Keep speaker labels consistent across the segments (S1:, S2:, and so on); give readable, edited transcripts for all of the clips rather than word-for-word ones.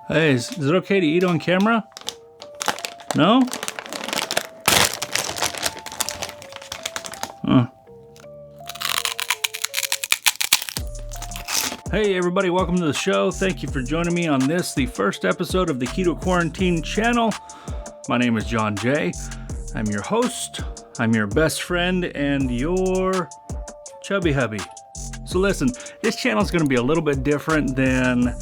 S1: Hey, is it okay to eat on camera? No? Hey everybody, welcome to the show. Thank you for joining me on this, the first episode of the Keto Quarantine channel. My name is John J. I'm your host, I'm your best friend, and your chubby hubby. So listen, this channel is going to be a little bit different than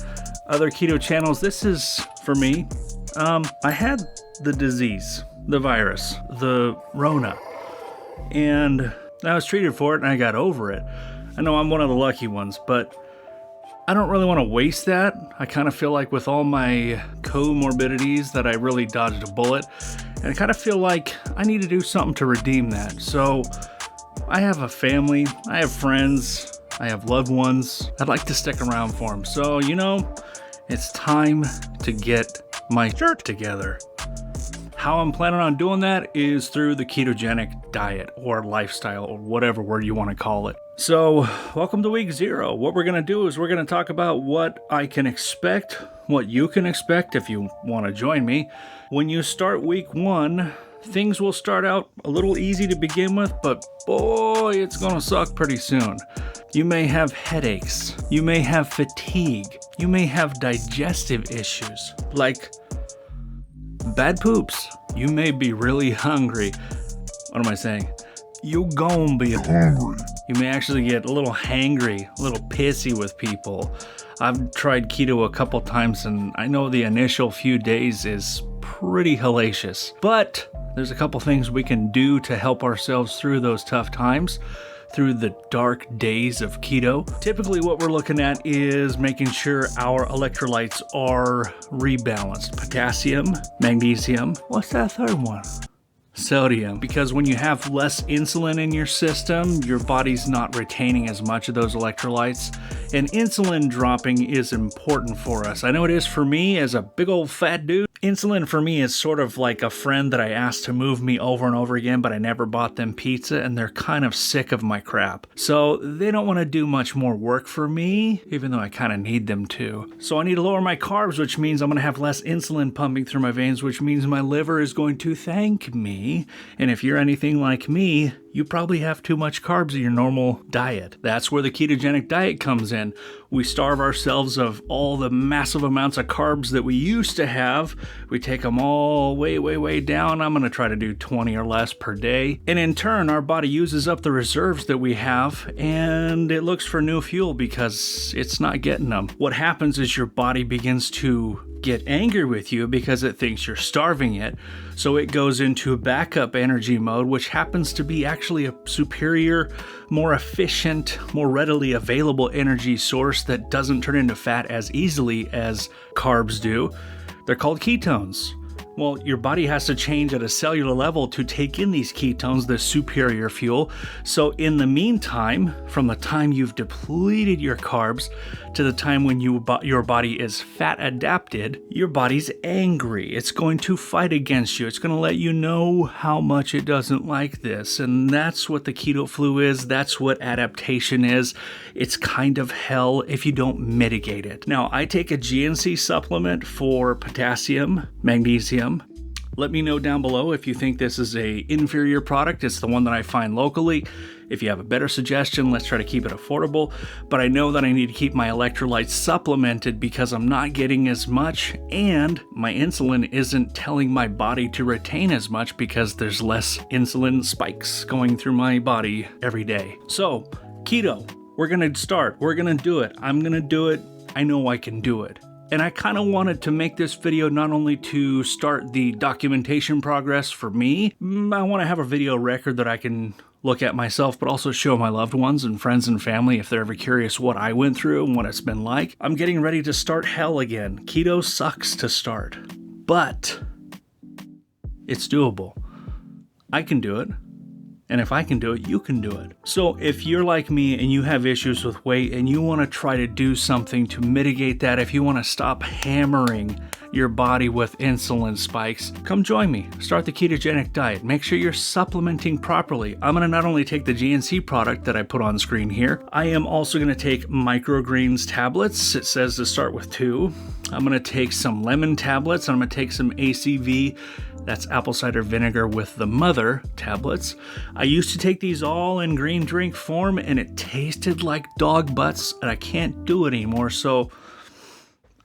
S1: other keto channels. This is, for me, I had the disease, the virus, the Rona, and I was treated for it and I got over it. I know I'm one of the lucky ones, but I don't really want to waste that. I kind of feel like with all my comorbidities that I really dodged a bullet, and I kind of feel like I need to do something to redeem that. So I have a family, I have friends, I have loved ones. I'd like to stick around for them. So, it's time to get my shirt together. How I'm planning on doing that is through the ketogenic diet or lifestyle or whatever word you want to call it. So, welcome to week 0. What we're going to do is we're going to talk about what I can expect, what you can expect if you want to join me. When you start week 1, things will start out a little easy to begin with, but boy, it's going to suck pretty soon. You may have headaches, you may have fatigue, you may have digestive issues, like bad poops. You may be really hungry. What am I saying? You gon' be hungry. You may actually get a little hangry, a little pissy with people. I've tried keto a couple times and I know the initial few days is pretty hellacious, but there's a couple things we can do to help ourselves through those tough times, through the dark days of keto. Typically what we're looking at is making sure our electrolytes are rebalanced. Potassium, magnesium, what's that third one? Sodium. Because when you have less insulin in your system, your body's not retaining as much of those electrolytes, and insulin dropping is important for us. I know it is for me as a big old fat dude. Insulin for me is sort of like a friend that I asked to move me over and over again, but I never bought them pizza, and they're kind of sick of my crap. So they don't want to do much more work for me, even though I kind of need them to. So I need to lower my carbs, which means I'm going to have less insulin pumping through my veins, which means my liver is going to thank me. And if you're anything like me, you probably have too much carbs in your normal diet. That's where the ketogenic diet comes in. We starve ourselves of all the massive amounts of carbs that we used to have. We take them all way down. I'm gonna try to do 20 or less per day. And in turn, our body uses up the reserves that we have and it looks for new fuel because it's not getting them. What happens is your body begins to get angry with you because it thinks you're starving it. So it goes into backup energy mode, which happens to be actually a superior, more efficient, more readily available energy source that doesn't turn into fat as easily as carbs do. They're called ketones. Well, your body has to change at a cellular level to take in these ketones, the superior fuel. So in the meantime, from the time you've depleted your carbs to the time when your body is fat adapted, your body's angry. It's going to fight against you. It's going to let you know how much it doesn't like this. And that's what the keto flu is. That's what adaptation is. It's kind of hell if you don't mitigate it. Now, I take a GNC supplement for potassium, magnesium. Let me know down below if you think this is a inferior product. It's the one that I find locally. If you have a better suggestion, let's try to keep it affordable. But I know that I need to keep my electrolytes supplemented because I'm not getting as much, and my insulin isn't telling my body to retain as much because there's less insulin spikes going through my body every day. So, keto, we're gonna start. We're gonna do it. I'm gonna do it. I know I can do it. And I kind of wanted to make this video not only to start the documentation progress for me, I want to have a video record that I can look at myself, but also show my loved ones and friends and family if they're ever curious what I went through and what it's been like. I'm getting ready to start hell again. Keto sucks to start, but it's doable. I can do it. And if I can do it, you can do it. So if you're like me and you have issues with weight and you want to try to do something to mitigate that, if you want to stop hammering your body with insulin spikes, come join me. Start the ketogenic diet. Make sure you're supplementing properly. I'm going to not only take the GNC product that I put on screen here, I am also going to take microgreens tablets. It says to start with 2. I'm going to take some lemon tablets. I'm going to take some ACV. That's apple cider vinegar with the mother tablets. I used to take these all in green drink form and it tasted like dog butts and I can't do it anymore. So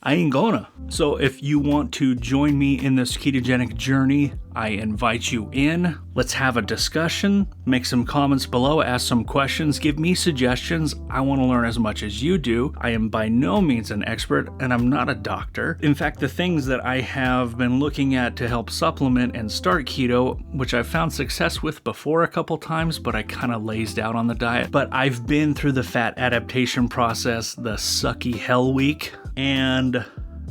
S1: I ain't gonna. So if you want to join me in this ketogenic journey, I invite you in. Let's have a discussion, make some comments below, ask some questions, give me suggestions. I want to learn as much as you do. I am by no means an expert and I'm not a doctor. In fact, the things that I have been looking at to help supplement and start keto, which I've found success with before a couple times, but I kind of lazed out on the diet. But I've been through the fat adaptation process, the sucky hell week, and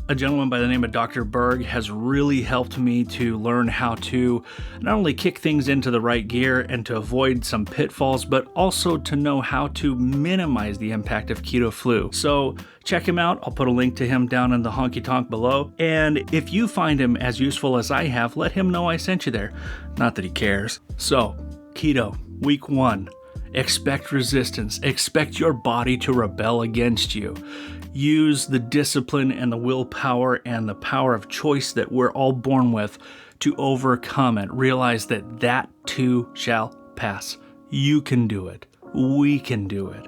S1: a gentleman by the name of Dr. Berg has really helped me to learn how to not only kick things into the right gear and to avoid some pitfalls, but also to know how to minimize the impact of keto flu. So check him out. I'll put a link to him down in the honky tonk below. And if you find him as useful as I have, let him know I sent you there. Not that he cares. So, keto, week 1. Expect resistance. Expect your body to rebel against you. Use the discipline and the willpower and the power of choice that we're all born with to overcome it. Realize that that too shall pass. You can do it. We can do it.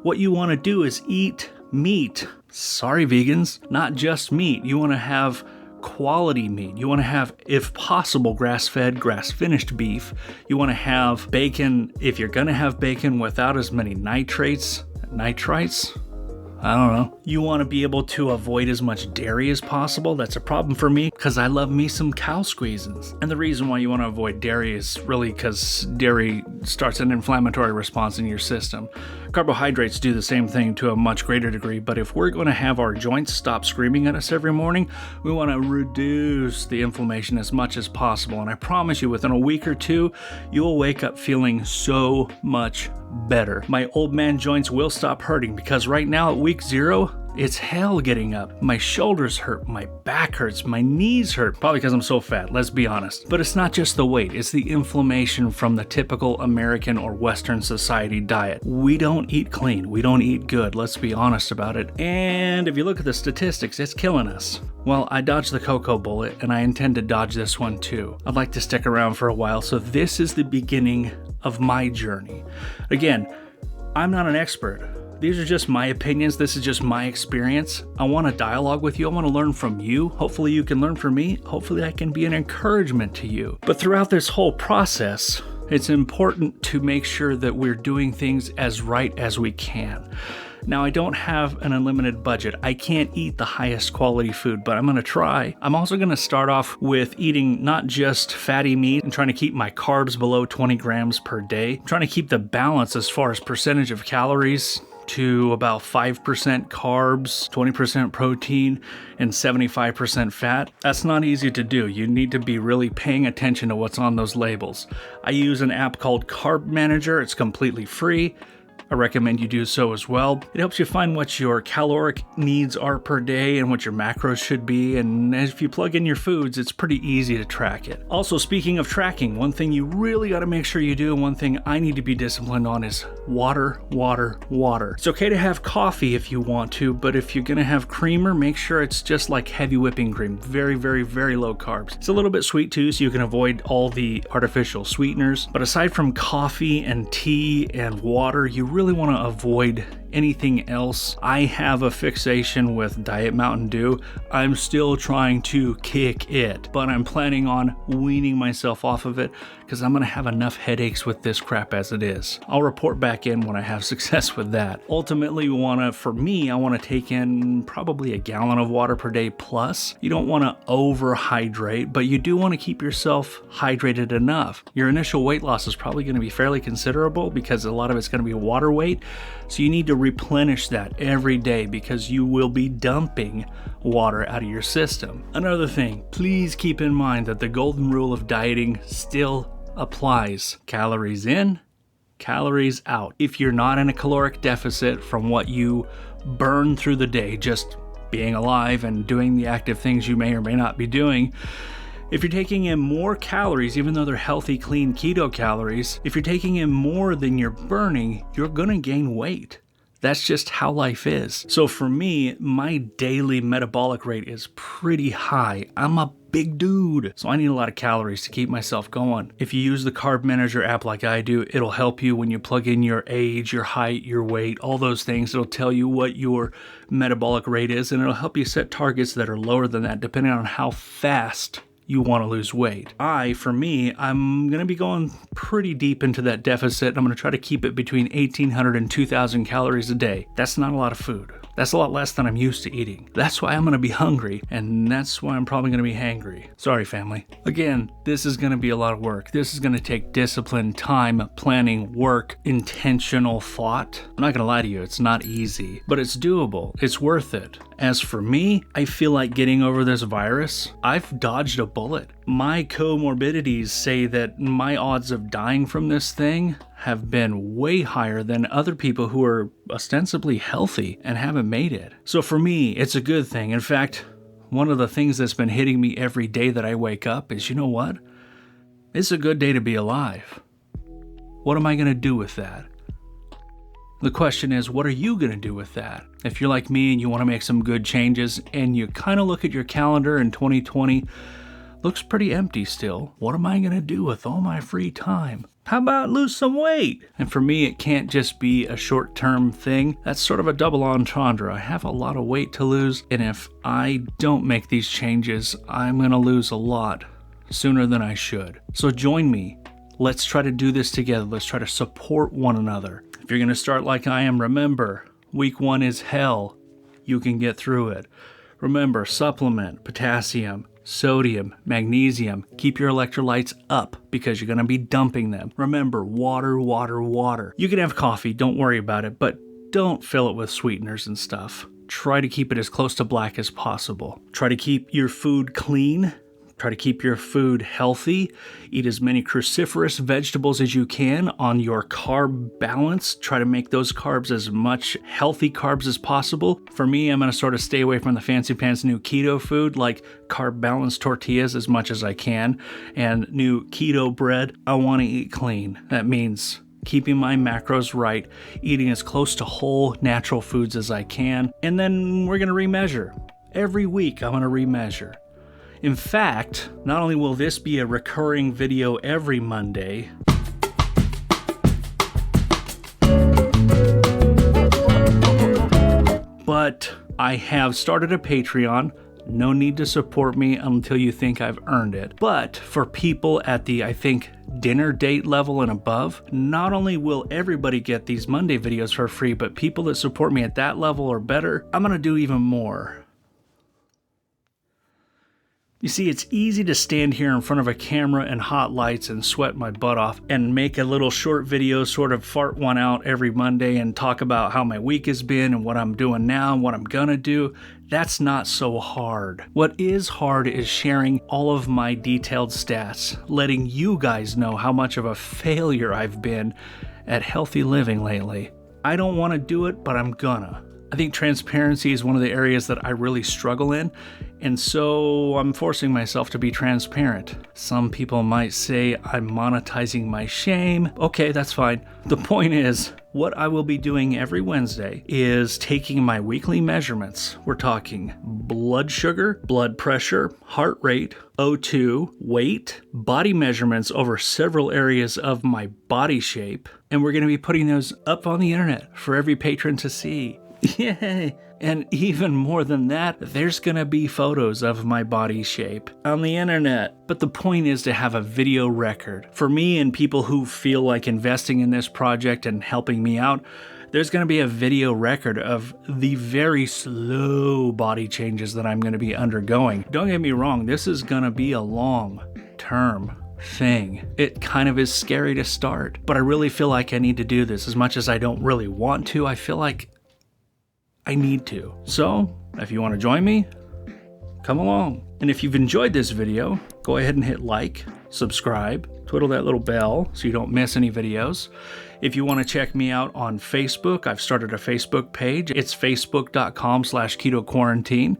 S1: What you want to do is eat meat. Sorry, vegans, not just meat. You want to have quality meat. You want to have, if possible, grass-fed, grass-finished beef. You want to have bacon, if you're going to have bacon, without as many nitrites. I don't know. You want to be able to avoid as much dairy as possible. That's a problem for me because I love me some cow squeezins. And the reason why you want to avoid dairy is really because dairy starts an inflammatory response in your system. Carbohydrates do the same thing to a much greater degree, but if we're going to have our joints stop screaming at us every morning, we want to reduce the inflammation as much as possible. And I promise you, within a week or 2, you'll wake up feeling so much better. My old man joints will stop hurting because right now at week 0, it's hell getting up. My shoulders hurt, my back hurts, my knees hurt, probably because I'm so fat, let's be honest. But it's not just the weight, it's the inflammation from the typical American or Western society diet. We don't eat clean, we don't eat good, let's be honest about it. And if you look at the statistics, it's killing us. Well, I dodged the cocoa bullet and I intend to dodge this one too. I'd like to stick around for a while, so this is the beginning of my journey. Again, I'm not an expert. These are just my opinions. This is just my experience. I want to dialogue with you. I want to learn from you. Hopefully you can learn from me. Hopefully I can be an encouragement to you. But throughout this whole process, it's important to make sure that we're doing things as right as we can. Now, I don't have an unlimited budget. I can't eat the highest quality food, but I'm going to try. I'm also going to start off with eating not just fatty meat and trying to keep my carbs below 20 grams per day. I'm trying to keep the balance as far as percentage of calories to about 5% carbs, 20% protein, and 75% fat. That's not easy to do. You need to be really paying attention to what's on those labels. I use an app called Carb Manager. It's completely free. I recommend you do so as well. It helps you find what your caloric needs are per day and what your macros should be, and if you plug in your foods, it's pretty easy to track it. Also, speaking of tracking, one thing you really got to make sure you do, and one thing I need to be disciplined on, is water, water, water. It's okay to have coffee if you want to, but if you're going to have creamer, make sure it's just like heavy whipping cream. Very, very, very low carbs. It's a little bit sweet too, so you can avoid all the artificial sweeteners. But aside from coffee and tea and water, you really want to avoid anything else. I have a fixation with Diet Mountain Dew. I'm still trying to kick it, but I'm planning on weaning myself off of it because I'm going to have enough headaches with this crap as it is. I'll report back in when I have success with that. Ultimately, I want to take in probably a gallon of water per day plus. You don't want to overhydrate, but you do want to keep yourself hydrated enough. Your initial weight loss is probably going to be fairly considerable because a lot of it's going to be water weight. So you need to replenish that every day because you will be dumping water out of your system. Another thing, please keep in mind that the golden rule of dieting still applies. Calories in, calories out. If you're not in a caloric deficit from what you burn through the day, just being alive and doing the active things you may or may not be doing, if you're taking in more calories, even though they're healthy, clean keto calories, if you're taking in more than you're burning, you're gonna gain weight. That's just how life is. So for me, my daily metabolic rate is pretty high. I'm a big dude, so I need a lot of calories to keep myself going. If you use the Carb Manager app like I do, it'll help you when you plug in your age, your height, your weight, all those things. It'll tell you what your metabolic rate is, and it'll help you set targets that are lower than that, depending on how fast you want to lose weight. For me, I'm going to be going pretty deep into that deficit. I'm going to try to keep it between 1,800 and 2,000 calories a day. That's not a lot of food. That's a lot less than I'm used to eating. That's why I'm going to be hungry, and that's why I'm probably going to be hangry. Sorry, family. Again, this is going to be a lot of work. This is going to take discipline, time, planning, work, intentional thought. I'm not going to lie to you, it's not easy, but it's doable. It's worth it. As for me, I feel like getting over this virus, I've dodged a bullet. My comorbidities say that my odds of dying from this thing have been way higher than other people who are ostensibly healthy and haven't made it. So for me, it's a good thing. In fact, one of the things that's been hitting me every day that I wake up is, you know what? It's a good day to be alive. What am I going to do with that? The question is, what are you going to do with that? If you're like me and you want to make some good changes and you kind of look at your calendar in 2020, looks pretty empty still. What am I going to do with all my free time? How about lose some weight? And for me, it can't just be a short-term thing. That's sort of a double entendre. I have a lot of weight to lose, and if I don't make these changes, I'm going to lose a lot sooner than I should. So join me. Let's try to do this together. Let's try to support one another. If you're going to start like I am, remember, week 1 is hell. You can get through it. Remember, supplement, potassium, sodium, magnesium. Keep your electrolytes up because you're going to be dumping them. Remember, water, water, water. You can have coffee, don't worry about it, but don't fill it with sweeteners and stuff. Try to keep it as close to black as possible. Try to keep your food clean. Try to keep your food healthy. Eat as many cruciferous vegetables as you can on your carb balance. Try to make those carbs as much healthy carbs as possible. For me, I'm going to sort of stay away from the fancy pants new keto food like carb balanced tortillas as much as I can and new keto bread. I want to eat clean. That means keeping my macros right, eating as close to whole natural foods as I can. And then we're going to remeasure. Every week, I'm going to remeasure. In fact, not only will this be a recurring video every Monday, but I have started a Patreon. No need to support me until you think I've earned it. But for people at the, I think, dinner date level and above, not only will everybody get these Monday videos for free, but people that support me at that level or better, I'm going to do even more. You see, it's easy to stand here in front of a camera and hot lights and sweat my butt off and make a little short video, sort of fart one out every Monday and talk about how my week has been and what I'm doing now and what I'm gonna do. That's not so hard. What is hard is sharing all of my detailed stats, letting you guys know how much of a failure I've been at healthy living lately. I don't want to do it, but I'm gonna. I think transparency is one of the areas that I really struggle in, and so I'm forcing myself to be transparent. Some people might say I'm monetizing my shame. Okay, that's fine. The point is, what I will be doing every Wednesday is taking my weekly measurements. We're talking blood sugar, blood pressure, heart rate, O2, weight, body measurements over several areas of my body shape, and we're going to be putting those up on the internet for every patron to see. Yay! And even more than that, there's gonna be photos of my body shape on the internet. But the point is to have a video record. For me and people who feel like investing in this project and helping me out, there's gonna be a video record of the very slow body changes that I'm gonna be undergoing. Don't get me wrong, this is gonna be a long-term thing. It kind of is scary to start, but I really feel like I need to do this. As much as I don't really want to, I feel like I need to. So, if you want to join me, come along. And if you've enjoyed this video, go ahead and hit like, subscribe, twiddle that little bell so you don't miss any videos. If you want to check me out on Facebook, I've started a Facebook page. It's facebook.com/KetoQuarantine.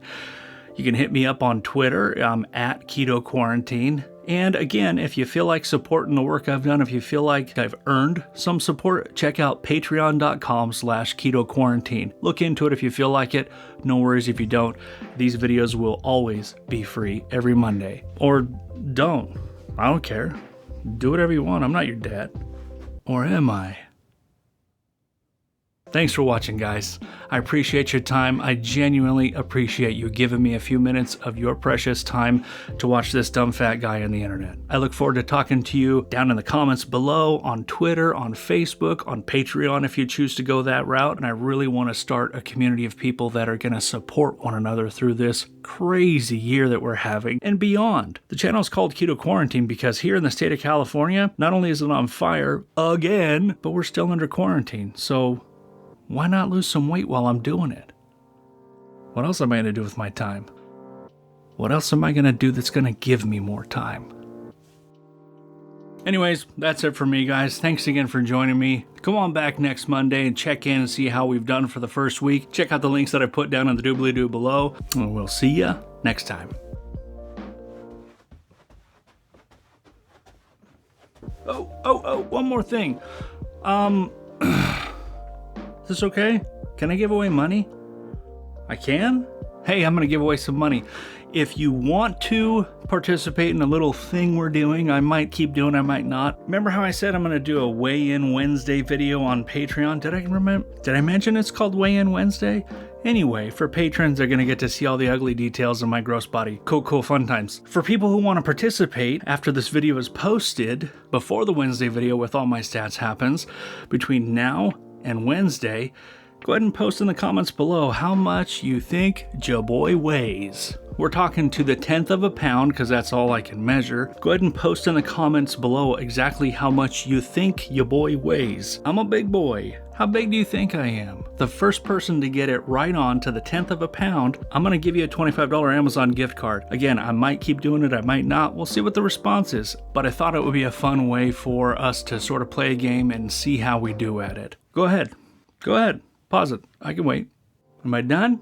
S1: You can hit me up on Twitter. I'm at Keto Quarantine. And again, if you feel like supporting the work I've done, if you feel like I've earned some support, check out patreon.com/KetoQuarantine. Look into it if you feel like it. No worries if you don't. These videos will always be free every Monday. Or don't. I don't care. Do whatever you want. I'm not your dad. Or am I? Thanks for watching, guys. I appreciate your time. I genuinely appreciate you giving me a few minutes of your precious time to watch this dumb fat guy on the internet. I look forward to talking to you down in the comments below, on Twitter, on Facebook, on Patreon if you choose to go that route. And I really want to start a community of people that are going to support one another through this crazy year that we're having and beyond. The channel is called Keto Quarantine because here in the state of California, not only is it on fire again, but we're still under quarantine. So why not lose some weight while I'm doing it? What else am I going to do with my time? What else am I going to do that's going to give me more time? Anyways, that's it for me, guys. Thanks again for joining me. Come on back next Monday and check in and see how we've done for the first week. Check out the links that I put down in the doobly-doo below. And we'll see ya next time. Oh, one more thing. Is this okay? Can I give away money? I can? Hey, I'm gonna give away some money. If you want to participate in a little thing we're doing, I might keep doing, I might not. Remember how I said I'm gonna do a weigh-in Wednesday video on Patreon? Did I mention it's called Weigh-in Wednesday? Anyway, for patrons, they're gonna get to see all the ugly details of my gross body. Cool, fun times. For people who wanna participate, after this video is posted, before the Wednesday video with all my stats happens, between now and Wednesday, go ahead and post in the comments below how much you think ya boy weighs. We're talking to the 1/10 of a pound because that's all I can measure. Go ahead and post in the comments below exactly how much you think ya boy weighs. I'm a big boy. How big do you think I am? The first person to get it right on to the 1/10 of a pound, I'm gonna give you a $25 Amazon gift card. Again, I might keep doing it, I might not. We'll see what the response is. But I thought it would be a fun way for us to sort of play a game and see how we do at it. Go ahead. Pause it. I can wait. Am I done?